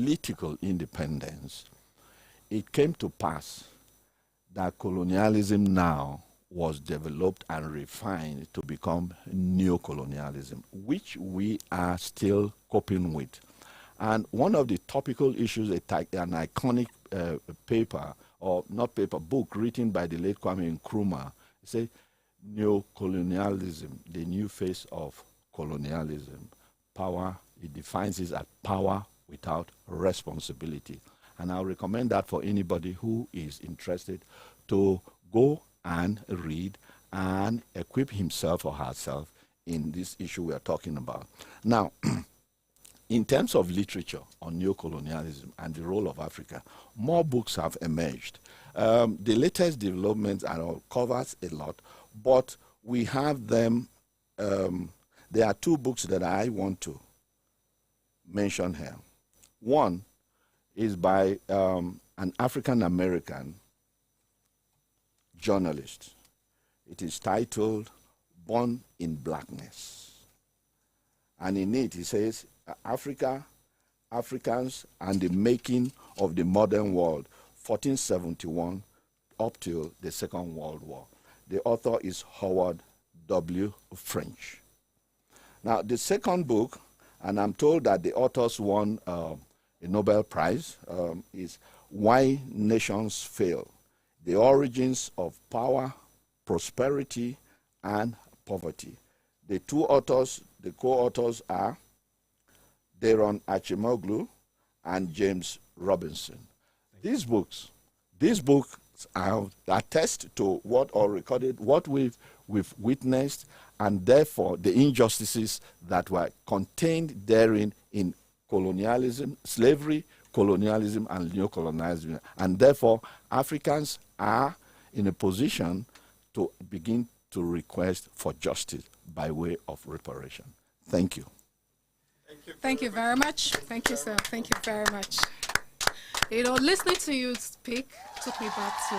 political independence, it came to pass that colonialism now was developed and refined to become neocolonialism, which we are still coping with. And one of the topical issues, an iconic paper, or not paper, book written by the late Kwame Nkrumah, said, neocolonialism, the new face of colonialism. Power, it defines it as power without responsibility. And I'll recommend that for anybody who is interested to go and read and equip himself or herself in this issue we are talking about. Now, in terms of literature on neocolonialism and the role of Africa, more books have emerged. The latest developments covers a lot, but we have them. There are two books that I want to mention here. One is by an African-American journalist. It is titled Born in Blackness. And in it, he says, Africa, Africans, and the Making of the Modern World, 1471 up till the Second World War. The author is Howard W. French. Now, the second book, and I'm told that the authors won a Nobel Prize, is Why Nations Fail: The Origins of Power, Prosperity, and Poverty. The two authors, the co-authors are Daron Acemoglu and James Robinson. These books attest to what or recorded what we've witnessed, and therefore the injustices that were contained therein in colonialism, slavery, colonialism, and neocolonialism. And therefore, Africans are in a position to begin to request for justice by way of reparation. Thank you. Thank you very much. Thank you, sir. Thank you very much. You know, listening to you speak took me back to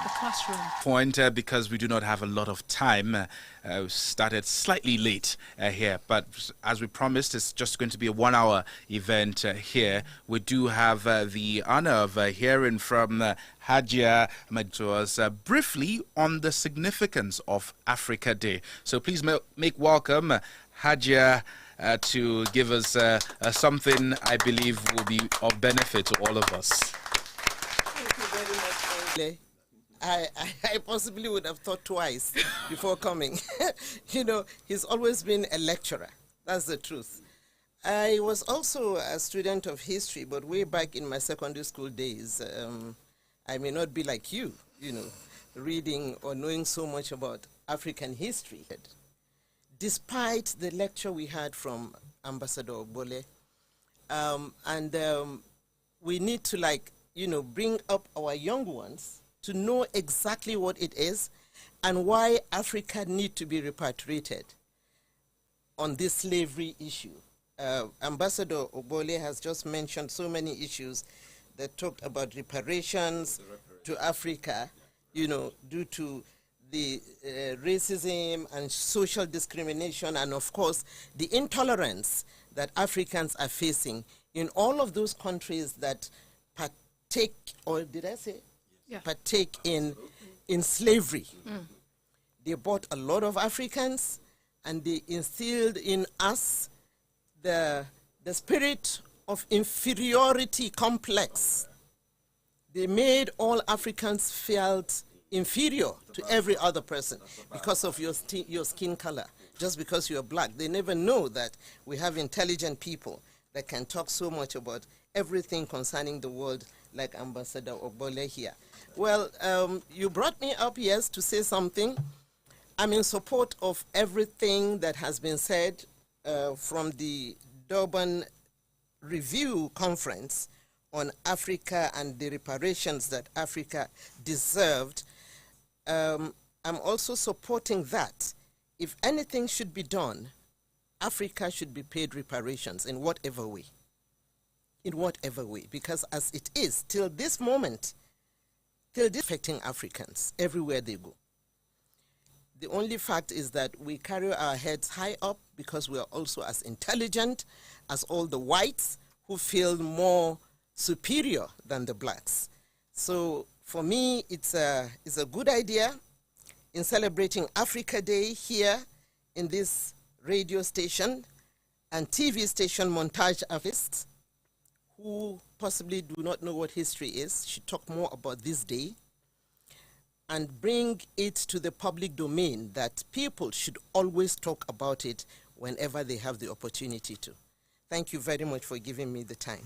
the classroom. Point, because we do not have a lot of time. We started slightly late here, but as we promised, it's just going to be a 1-hour event here. We do have the honor of hearing from Hajia to us briefly on the significance of Africa Day. So please make welcome Hajia to give us something I believe will be of benefit to all of us. Thank you very much. I possibly would have thought twice before coming. You know, he's always been a lecturer. That's the truth. I was also a student of history, but way back in my secondary school days, I may not be like you, you know, reading or knowing so much about African history. Despite the lecture we had from Ambassador Ogbole, we need to, like, you know, bring up our young ones to know exactly what it is and why Africa need to be repatriated on this slavery issue. Ambassador Ogbole has just mentioned so many issues that talked about reparations to Africa, you know, due to the racism and social discrimination, and of course the intolerance that Africans are facing in all of those countries that partake, or did I say? Yeah. Partake in slavery. They bought a lot of Africans, and they instilled in us the spirit of inferiority complex. They made all Africans felt inferior to every other person because of your skin color, just because you're black. They never know that we have intelligent people that can talk so much about everything concerning the world, like Ambassador Ogbole here. Well, you brought me up, yes, to say something. I'm in support of everything that has been said from the Durban Review Conference on Africa and the reparations that Africa deserved. I'm also supporting that. If anything should be done, Africa should be paid reparations in whatever way. In whatever way. Because as it is, till this moment, till this affecting Africans everywhere they go. The only fact is that we carry our heads high up because we are also as intelligent as all the whites who feel more superior than the blacks. So for me, it's a good idea in celebrating Africa Day here in this radio station and TV station, Montage artists who possibly do not know what history is should talk more about this day and bring it to the public domain, that people should always talk about it whenever they have the opportunity to. Thank you very much for giving me the time.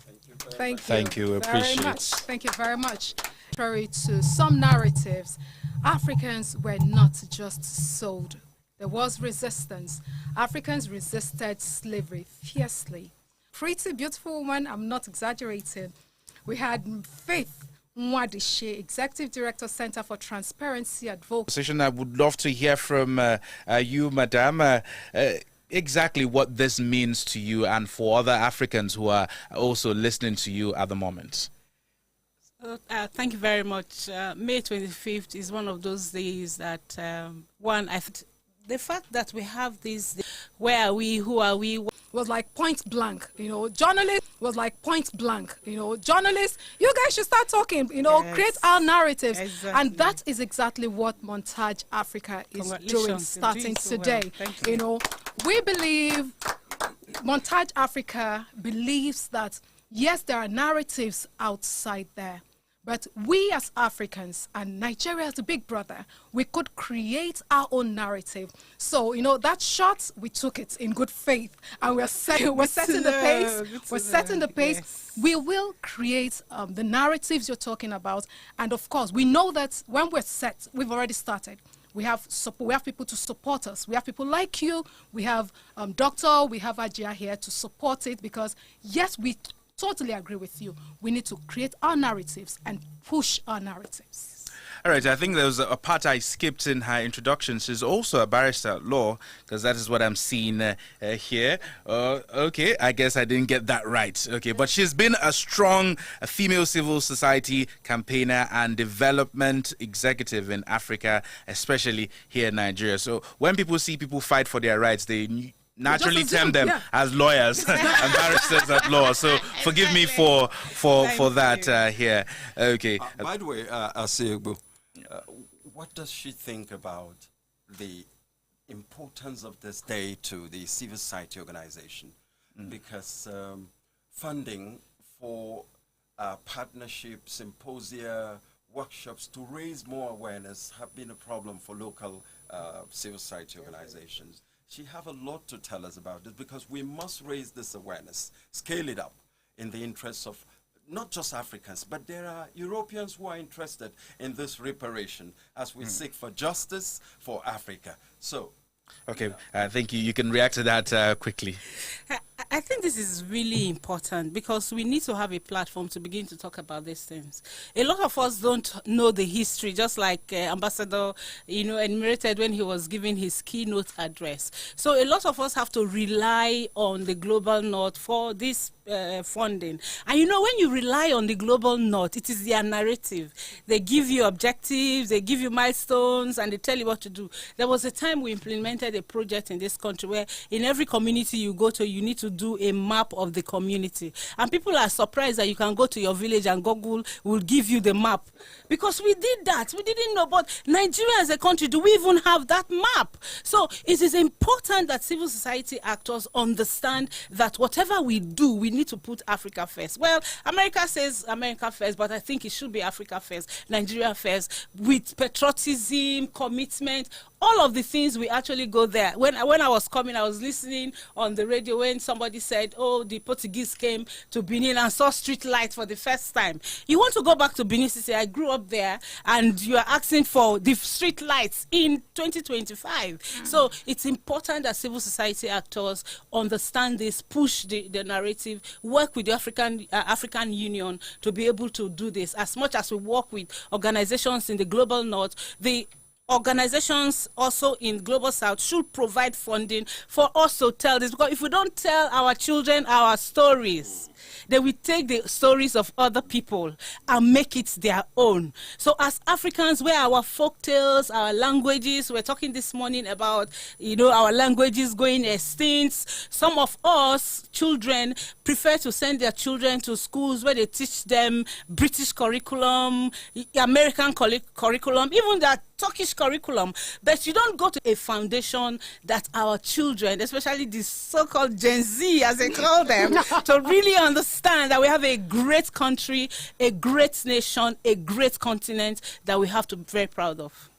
Thank you. Appreciate it. Thank you very much. Contrary to some narratives, Africans were not just sold. There was resistance. Africans resisted slavery fiercely. Pretty beautiful woman, I'm not exaggerating. We had Faith Mwadishe, Executive Director, Center for Transparency Advocacy. I would love to hear from you, Madam. Exactly what this means to you and for other Africans who are also listening to you at the moment. Thank you very much. May 25th is one of those days that, the fact that we have this, where are we, who are we, was like point blank, journalists was like point blank, journalists, you guys should start talking, Yes. create our narratives. Exactly. And that is exactly what Montage Africa is doing starting today. Well. We believe, Montage Africa believes that, yes, there are narratives outside there, but we as Africans, and Nigeria as a big brother, we could create our own narrative. So, that shot, we took it in good faith, and we're setting the pace. We're setting the pace. Yes. We will create the narratives you're talking about. And of course, we know that when we're set, we've already started. We have people to support us. We have people like you. We have Doctor, we have Ajia here to support it, because yes, we totally agree with you. We need to create our narratives and push our narratives. All right, I think there was a part I skipped in her introduction. She's also a barrister at law, because that is what I'm seeing here. Okay, I guess I didn't get that right. Okay, but she's been a strong female civil society campaigner and development executive in Africa, especially here in Nigeria. So when people see people fight for their rights, they naturally term them as lawyers and barristers at law. So forgive me for that here. Okay. By the way, Asiegbu, what does she think about the importance of this day to the civil society organization? Because funding for partnerships, symposia, workshops to raise more awareness have been a problem for local civil society organizations. She have a lot to tell us about this, because we must raise this awareness, scale it up in the interests of not just Africans, but there are Europeans who are interested in this reparation as we seek for justice for Africa. So, okay, thank you. You can react to that quickly. I think this is really important, because we need to have a platform to begin to talk about these things. A lot of us don't know the history, just like Ambassador, enumerated when he was giving his keynote address. So a lot of us have to rely on the Global North for this funding. And when you rely on the Global North, it is their narrative. They give you objectives, they give you milestones, and they tell you what to do. There was a time we implemented a project in this country where in every community you go to, you need to do a map of the community. And people are surprised that you can go to your village and Google will give you the map. Because we did that. We didn't know. But Nigeria as a country, do we even have that map? So it is important that civil society actors understand that whatever we do, we need to put Africa first. Well, America says America first, but I think it should be Africa first, Nigeria first, with patriotism, commitment, all of the things. We actually go there. When I was coming, I was listening on the radio when somebody said, oh, the Portuguese came to Benin and saw street lights for the first time. You want to go back to Benin City? I grew up there, and you are asking for the street lights in 2025. So it's important that civil society actors understand this, push the narrative, work with the African Union to be able to do this. As much as we work with organizations in the Global North, the organizations also in Global South should provide funding for us to tell this, because if we don't tell our children our stories, they will take the stories of other people and make it their own. So as Africans, where our folk tales, our languages, we're talking this morning about, our languages going extinct. Some of us children prefer to send their children to schools where they teach them British curriculum, American curriculum, even that Turkish curriculum, but you don't go to a foundation that our children, especially the so-called Gen Z, as they call them, to really understand that we have a great country, a great nation, a great continent that we have to be very proud of.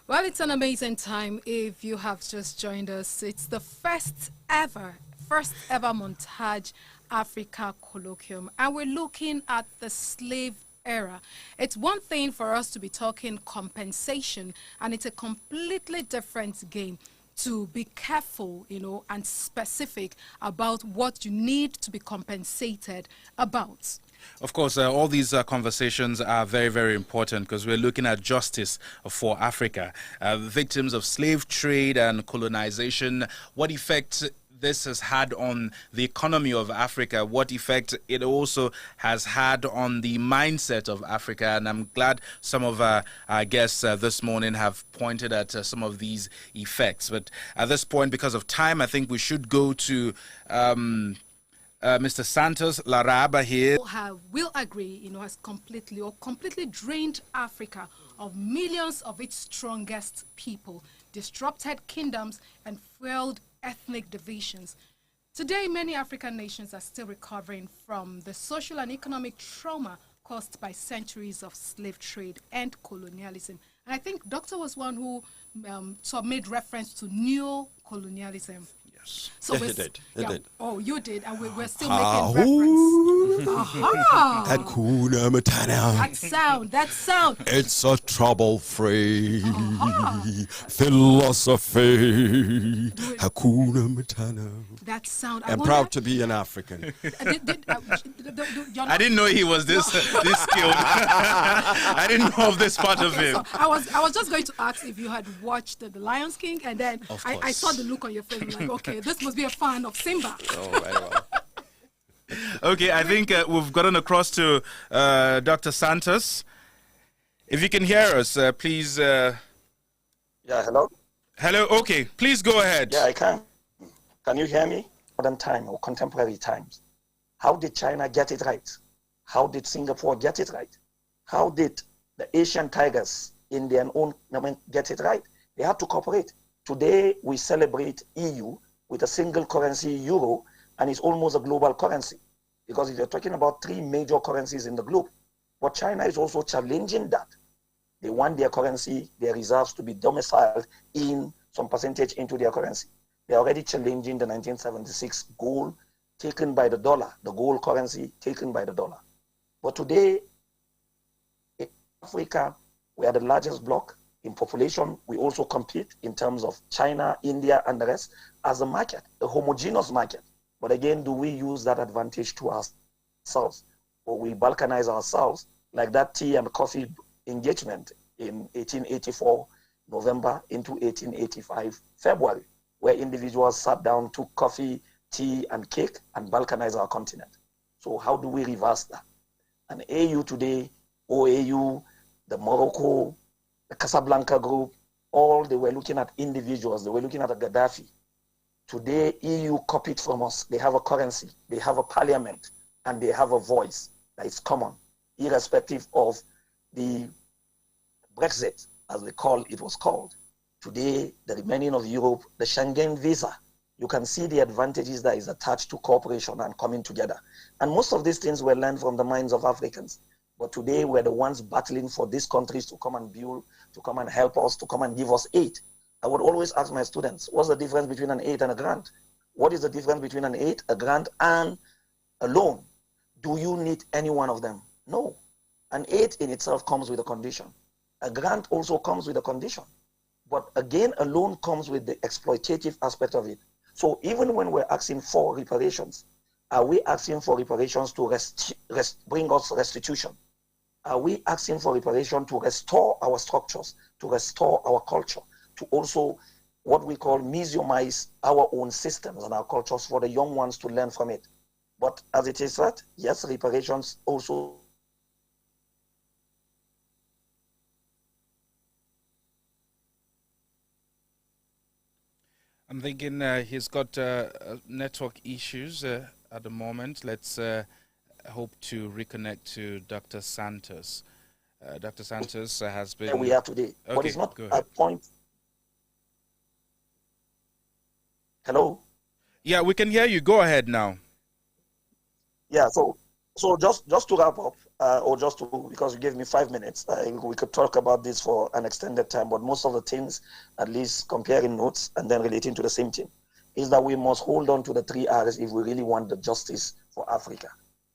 Well, it's an amazing time if you have just joined us. It's the first ever Montage Africa Colloquium, and we're looking at the slave era. It's one thing for us to be talking compensation, and it's a completely different game to be careful, and specific about what you need to be compensated about. Of course, all these conversations are very, very important because we're looking at justice for Africa. Victims of slave trade and colonization, what effect this has had on the economy of Africa, what effect it also has had on the mindset of Africa. And I'm glad some of our guests this morning have pointed at some of these effects. But at this point, because of time, I think we should go to Mr. Santos Laraba here. Will agree, has completely drained Africa of millions of its strongest people, disrupted kingdoms, and fueled ethnic divisions. Today, many African nations are still recovering from the social and economic trauma caused by centuries of slave trade and colonialism. And I think Doctor was one who made reference to neo-colonialism. So he did. He did. Oh, you did, and we're still making reference. Hakuna Matata. That sound. It's a trouble-free philosophy. Hakuna Matata. That sound. I'm proud to be an African. I didn't know he was this skilled. I didn't know of this part of him. So I was just going to ask if you had watched the Lion King, and then I saw the look on your face, like, okay, this must be a fan of Simba. Oh, very well. Okay, I think we've gotten across to Dr. Santos. If you can hear us, please. Yeah, hello? Hello, okay, please go ahead. Yeah, I can. Can you hear me? Modern time or contemporary times. How did China get it right? How did Singapore get it right? How did the Asian tigers in their own moment get it right? They had to cooperate. Today, we celebrate EU with a single currency, euro, and it's almost a global currency. Because if you're talking about three major currencies in the globe, but China is also challenging that. They want their currency, their reserves to be domiciled in some percentage into their currency. They're already challenging the 1976 goal taken by the dollar, the gold currency taken by the dollar. But today, in Africa, we are the largest bloc. In population, we also compete in terms of China, India, and the rest as a market, a homogeneous market. But again, do we use that advantage to ourselves? Or we balkanize ourselves like that tea and coffee engagement in 1884, November into 1885, February, where individuals sat down, took coffee, tea, and cake, and balkanized our continent. So how do we reverse that? And AU today, OAU, the Morocco, the Casablanca group, all they were looking at individuals. They were looking at a Gaddafi. Today, EU copied from us. They have a currency, they have a parliament, and they have a voice that is common, irrespective of the Brexit, as it was called. Today, the remaining of Europe, the Schengen visa, you can see the advantages that is attached to cooperation and coming together. And most of these things were learned from the minds of Africans. But today, we're the ones battling for these countries to come and build, to come and help us, to come and give us aid. I would always ask my students, what's the difference between an aid and a grant? What is the difference between an aid, a grant, and a loan? Do you need any one of them? No. An aid in itself comes with a condition. A grant also comes with a condition. But again, a loan comes with the exploitative aspect of it. So even when we're asking for reparations, are we asking for reparations to bring us restitution? Are we asking for reparation to restore our structures, to restore our culture, to also what we call museumize our own systems and our cultures for the young ones to learn from it? But as it is said, yes, reparations also. I'm thinking he's got network issues at the moment. Let's hope to reconnect to Dr. Santos. Dr. Santos has been... We are today. Okay, but it's not go a ahead. point. Hello? Yeah, we can hear you. Go ahead now. Yeah, so just to wrap up, or just to, because you gave me 5 minutes, we could talk about this for an extended time, but most of the things, at least comparing notes and then relating to the same thing, is that we must hold on to the 3 R's if we really want the justice for Africa.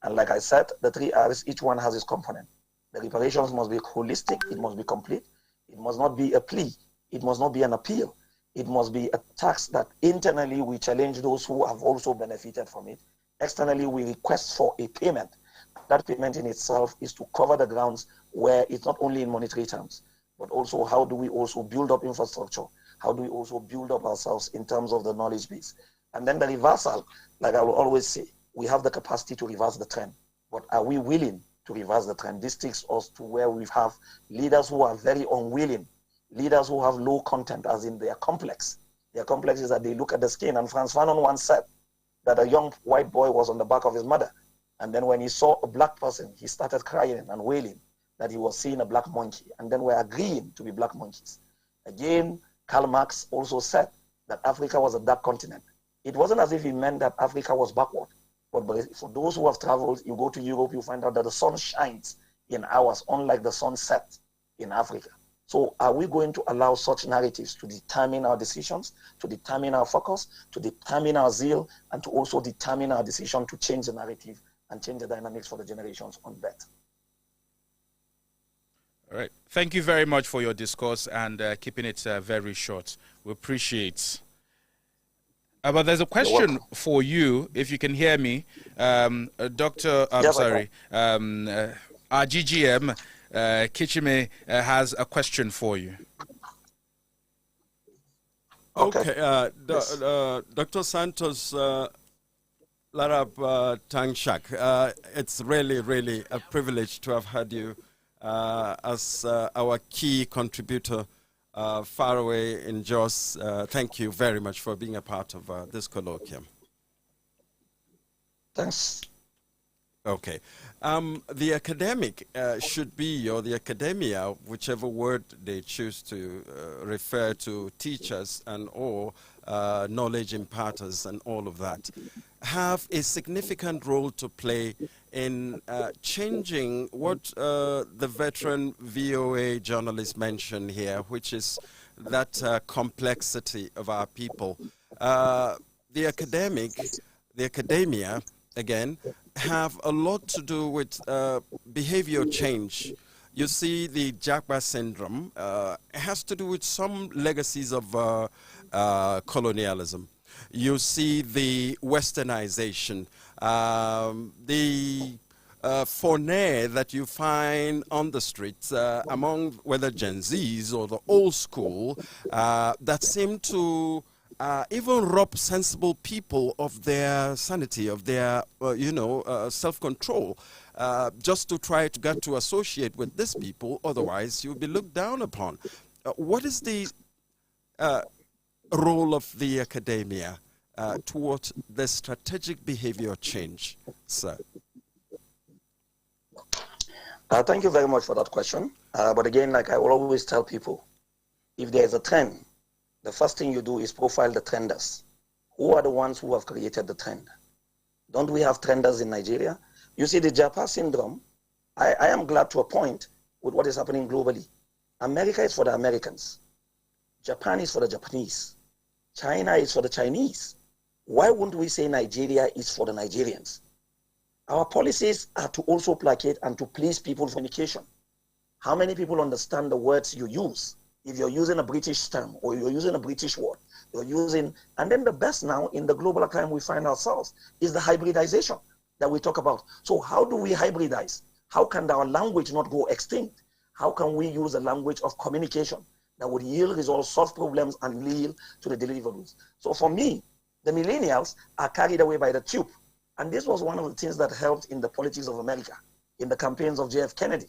And like I said, the 3 R's, each one has its component. The reparations must be holistic, it must be complete, it must not be a plea, it must not be an appeal, it must be a tax that internally we challenge those who have also benefited from it. Externally, we request for a payment. That payment in itself is to cover the grounds where it's not only in monetary terms, but also how do we also build up infrastructure? How do we also build up ourselves in terms of the knowledge base? And then the reversal, like I will always say, we have the capacity to reverse the trend, but are we willing to reverse the trend? This takes us to where we have leaders who are very unwilling, leaders who have low content, as in they are complex. Their complex is that they look at the skin, and Frantz Fanon once said that a young white boy was on the back of his mother. And then when he saw a black person, he started crying and wailing that he was seeing a black monkey. And then we're agreeing to be black monkeys. Again, Karl Marx also said that Africa was a dark continent. It wasn't as if he meant that Africa was backward. But for those who have traveled, you go to Europe, you find out that the sun shines in hours, unlike the sun sets in Africa. So are we going to allow such narratives to determine our decisions, to determine our focus, to determine our zeal, and to also determine our decision to change the narrative and change the dynamics for the generations on that? All right. Thank you very much for your discourse and keeping it very short. We appreciate. But there's a question for you, if you can hear me. Dr. I'm sorry. Our GGM, Kichime, has a question for you. Okay. Dr. Santos Larab Tangshak, it's really, really a privilege to have had you as our key contributor far away in Jos. Thank you very much for being a part of this colloquium. Thanks. Okay. The academic should be, or the academia, whichever word they choose to refer to, teachers and or knowledge imparters and all of that, have a significant role to play in changing what the veteran VOA journalist mentioned here, which is that complexity of our people. The academia, again, have a lot to do with behavior change. You see, the Japa syndrome has to do with some legacies of colonialism. You see the westernization, the fournée that you find on the streets among whether Gen Zs or the old school that seem to even rob sensible people of their sanity, of their, self-control, just to try to get to associate with these people. Otherwise, you'll be looked down upon. What is the role of the academia towards the strategic behavior change, sir? Thank you very much for that question. But again, like I will always tell people, if there is a trend, the first thing you do is profile the trenders. Who are the ones who have created the trend? Don't we have trenders in Nigeria? You see, the Japa syndrome, I am glad to a point with what is happening globally. America is for the Americans. Japan is for the Japanese. China is for the Chinese. Why wouldn't we say Nigeria is for the Nigerians? Our policies are to also placate and to please people's communication. How many people understand the words you use? If you're using a British term or you're using a British word, you're using, and then the best now in the global time we find ourselves is the hybridization that we talk about. So how do we hybridize? How can our language not go extinct? How can we use a language of communication that would yield results, solve problems, and lead to the deliverables? So for me, the millennials are carried away by the tube. And this was one of the things that helped in the politics of America, in the campaigns of JF Kennedy.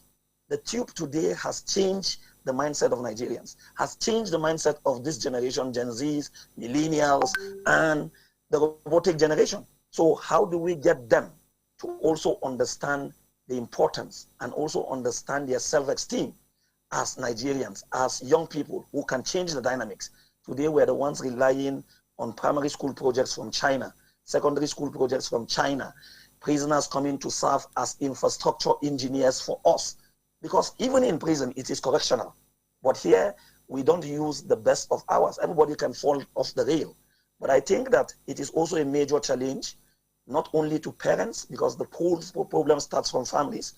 The tube today has changed the mindset of Nigerians, has changed the mindset of this generation, Gen Zs, millennials, and the robotic generation. So how do we get them to also understand the importance and also understand their self-esteem as Nigerians, as young people who can change the dynamics? Today, we're the ones relying on primary school projects from China, secondary school projects from China, prisoners coming to serve as infrastructure engineers for us. Because even in prison, it is correctional. But here, we don't use the best of ours. Everybody can fall off the rail. But I think that it is also a major challenge, not only to parents, because the problem starts from families,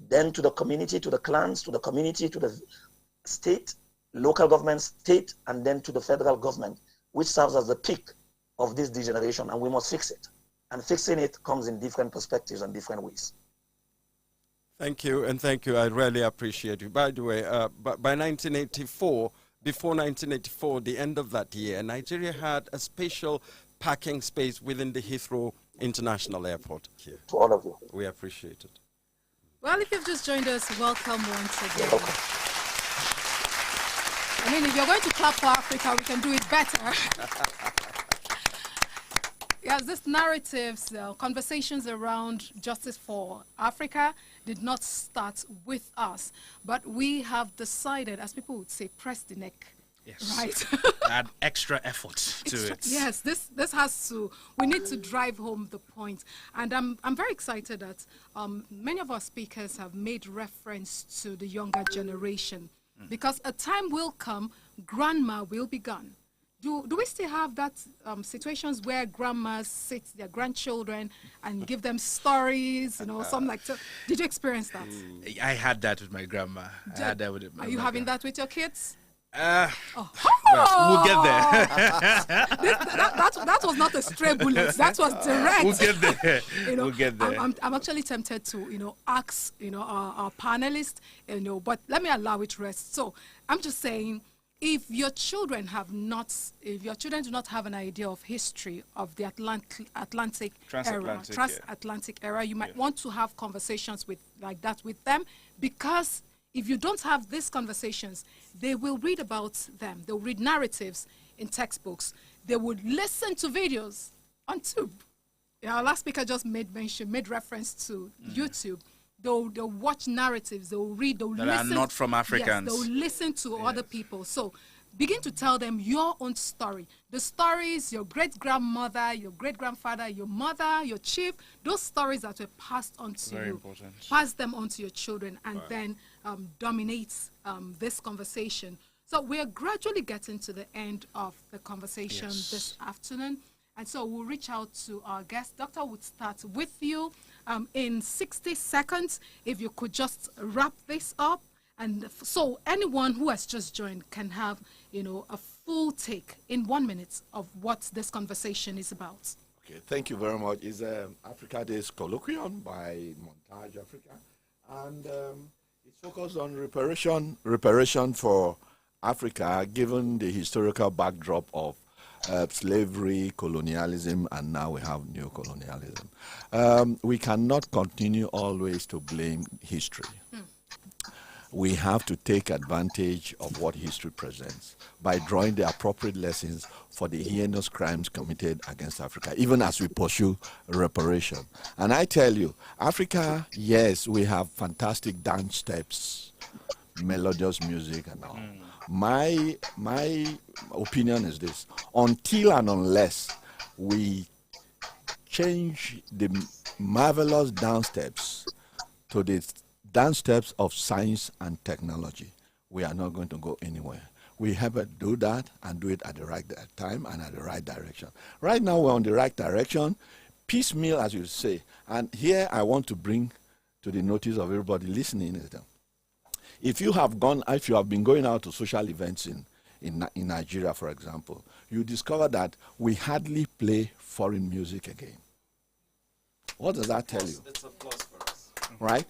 then to the community, to the clans, to the community, to the state, local government, state, and then to the federal government, which serves as the peak of this degeneration, and we must fix it. And fixing it comes in different perspectives and different ways. Thank you, and thank you. I really appreciate you. By the way, by 1984, before 1984, the end of that year, Nigeria had a special parking space within the Heathrow International Airport here. To all of you. We appreciate it. Well, if you've just joined us, welcome once again. I mean, if you're going to clap for Africa, we can do it better. Yes, these narratives, conversations around justice for Africa did not start with us, but we have decided, as people would say, press the neck. Yes. Right. Add extra effort to it. Yes, this has to, we need to drive home the point. And I'm very excited that many of our speakers have made reference to the younger generation, because a time will come, grandma will be gone. Do we still have that situations where grandmas sit their grandchildren and give them stories, something like that? Did you experience that? I had that with my grandma. I had that with Are you having that with your kids? Well, we'll get there. that was not a stray bullet. That was direct. We'll get there. We'll get there. I'm actually tempted to, ask, our panelists, but let me allow it rest. So I'm just saying, if your children do not have an idea of history of the transatlantic era, you might want to have conversations like that with them, because if you don't have these conversations, they will read about them. They'll read narratives in textbooks. They would listen to videos on Tube. Our last speaker just made reference to YouTube. They'll watch narratives. They'll read. They'll listen. That are not from Africans. Yes, they'll listen to other people. So begin to tell them your own story. The stories your great-grandmother, your great-grandfather, your mother, your chief, those stories that were passed on to Very you. important. Pass them on to your children, and then dominate this conversation. So we're gradually getting to the end of the conversation this afternoon. And so we'll reach out to our guest. Doctor, would start with you in 60 seconds. If you could just wrap this up. And so anyone who has just joined can have, a full take in 1 minute of what this conversation is about. Okay, thank you very much. It's Africa Days Colloquium by Montage Africa. And it's focused on reparation for Africa, given the historical backdrop of slavery, colonialism, and now we have neocolonialism. We cannot continue always to blame history. We have to take advantage of what history presents by drawing the appropriate lessons for the heinous crimes committed against Africa, even as we pursue reparation. And I tell you, Africa, yes, we have fantastic dance steps, melodious music and all. My opinion is this: until and unless we change the marvelous dance steps to the dance steps of science and technology, we are not going to go anywhere. We have to do that and do it at the right time and at the right direction. Right now we're on the right direction, piecemeal as you say. And here I want to bring to the notice of everybody listening is that if you have been going out to social events in Nigeria, for example, you discover that we hardly play foreign music again. What does that tell you? It's a plus for us. Right?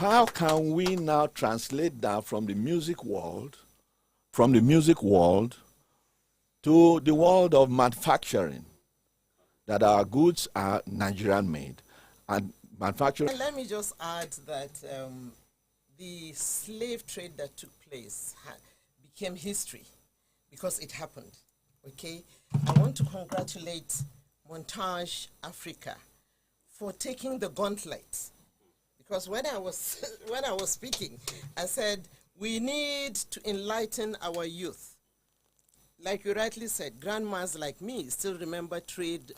how can we now translate that from the music world to the world of manufacturing, that our goods are Nigerian made and manufactured? And let me just add that the slave trade that took place became history because it happened. Okay, I want to congratulate Montage Africa for taking the gauntlet, because when I was speaking, I said we need to enlighten our youth. Like you rightly said, grandmas like me still remember trade.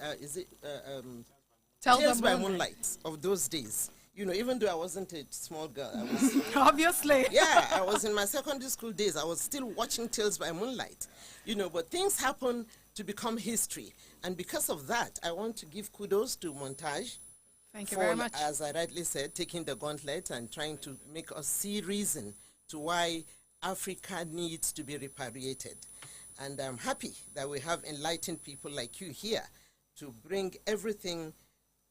Tales by Moonlight of those days. You know, even though I wasn't a small girl, I was Obviously. yeah, I was in my secondary school days. I was still watching Tales by Moonlight. You know, but things happen to become history, and because of that, I want to give kudos to Montage. Thank you very much. As I rightly said, taking the gauntlet and trying to make us see reason to why Africa needs to be repatriated. And I'm happy that we have enlightened people like you here to bring everything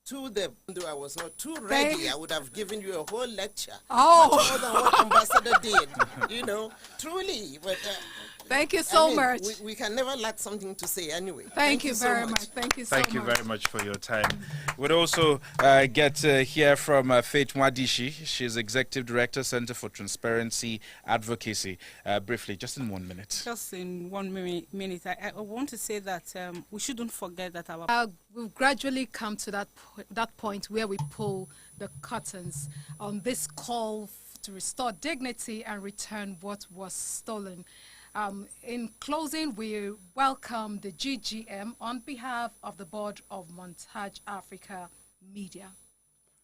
to them. Though I was not too ready, I would have given you a whole lecture. Oh. Much more than what Ambassador did, you know, truly. But thank you so much. We can never lack something to say anyway. Thank you very much. Thank you so much. Thank you very much for your time. We'd also get to hear from Faith Mwadishi. She's Executive Director, Center for Transparency Advocacy. Briefly, just in 1 minute. Just in 1 minute, I want to say that we shouldn't forget that our... We've gradually come to that point where we pull the curtains on this call to restore dignity and return what was stolen. In closing, we welcome the GGM on behalf of the board of Montage Africa Media.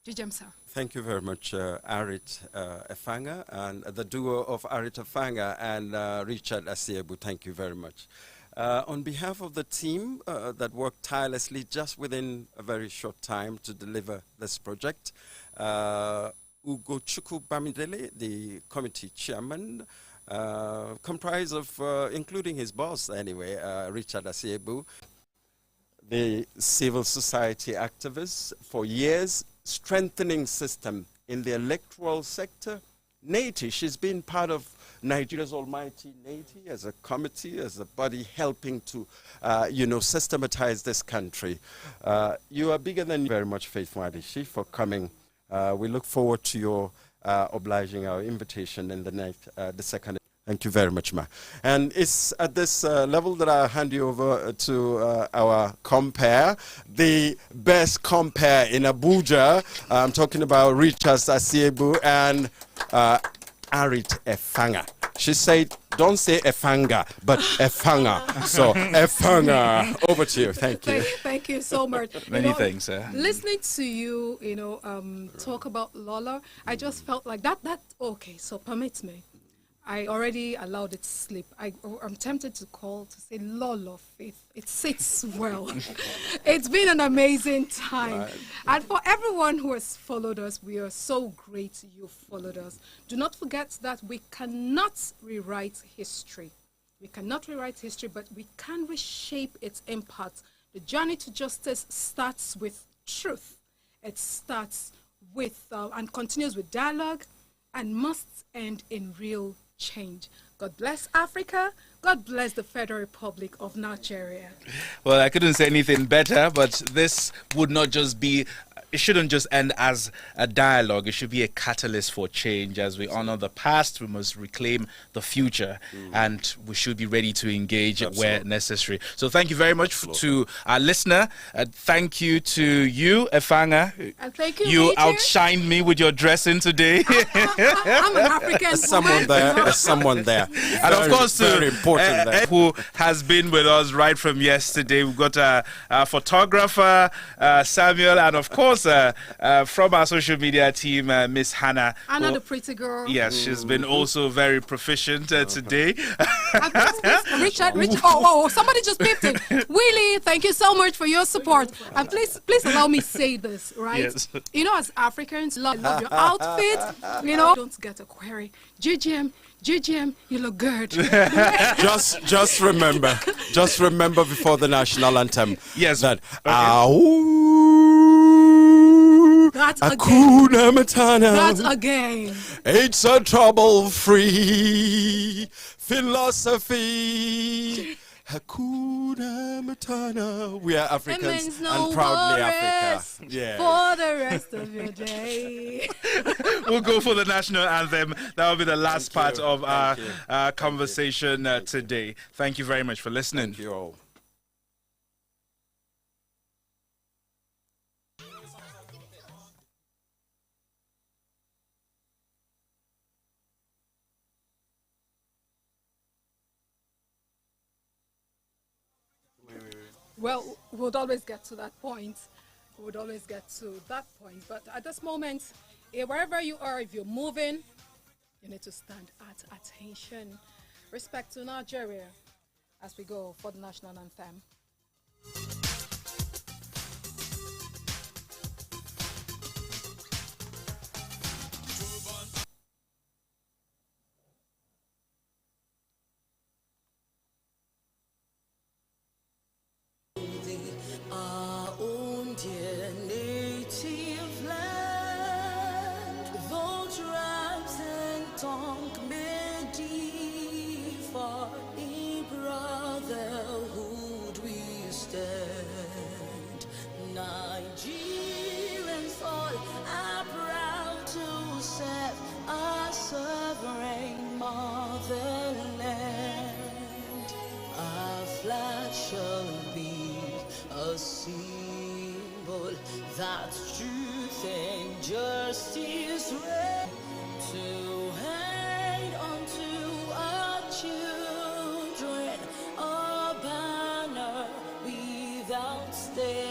GGM, sir. Thank you very much, Arit Efanga, and the duo of Arit Efanga and Richard Asiebu. Thank you very much. On behalf of the team that worked tirelessly just within a very short time to deliver this project, Ugo Chukwu Bamidele, the committee chairman, comprised of, including his boss anyway, Richard Asiebu, the civil society activists for years, strengthening system in the electoral sector. NATI, she's been part of Nigeria's almighty NATI as a committee, as a body helping to, systematize this country. You are bigger than very much, Faith Mwadishi, for coming. We look forward to your obliging our invitation in the next, the second. Thank you very much, Ma. And it's at this level that I'll hand you over to our compere, the best compere in Abuja. I'm talking about Richard Asiebu and Arit Efanga. She said, don't say Efanga, but Efanga. So, Efanga, over to you. Thank you. Thank you so much. Many thanks, sir. Listening to you, talk about Lola, I just felt like that, okay, so permit me. I already allowed it to sleep. I'm tempted to say Lola Faith. It sits well. It's been an amazing time. Right. And for everyone who has followed us, we are so great you followed us. Do not forget that we cannot rewrite history. We cannot rewrite history, but we can reshape its impact. The journey to justice starts with truth. It starts with and continues with dialogue and must end in real change. God bless Africa. God bless the Federal Republic of Nigeria. Well, I couldn't say anything better, but this would not just be, it shouldn't just end as a dialogue. It should be a catalyst for change. As we honor the past, we must reclaim the future, and we should be ready to engage where necessary. So thank you very much to our listener. Thank you to you, Efanga. And thank you, You Richard. outshined me with your dressing today. I'm an African Someone there, there's someone there. And of course, very important there. who has been with us right from yesterday. We've got a photographer, Samuel, and of course, from our social media team, Miss Hannah. Anna, the pretty girl. Yes, she's been also very proficient today. Richard, oh, somebody just picked it. Willie, thank you so much for your support. And please allow me say this, right? Yes. As Africans, love your outfit. Don't get a query. GGM, you look good. just remember before the national anthem. Yes. That That again. Hakuna Matata. That again. It's a trouble-free philosophy. Hakuna Matata. We are It Africans means no and proudly worries Africa. Yeah. for the rest of your day. We'll go for the national anthem. That will be the last Thank part you. of our Thank you. conversation today. Thank you very much for listening. Thank you all. Well, we would always get to that point. We would always get to that point. But at this moment, wherever you are, if you're moving, you need to stand at attention. Respect to Nigeria as we go for the national anthem. Our own dear native land, though tribes and tongue may differ, in brotherhood we stand. Nigerians all are proud to serve our sovereign motherland. Our flag shall be a symbol that truth and justice reign, to hand unto our children a banner without stain.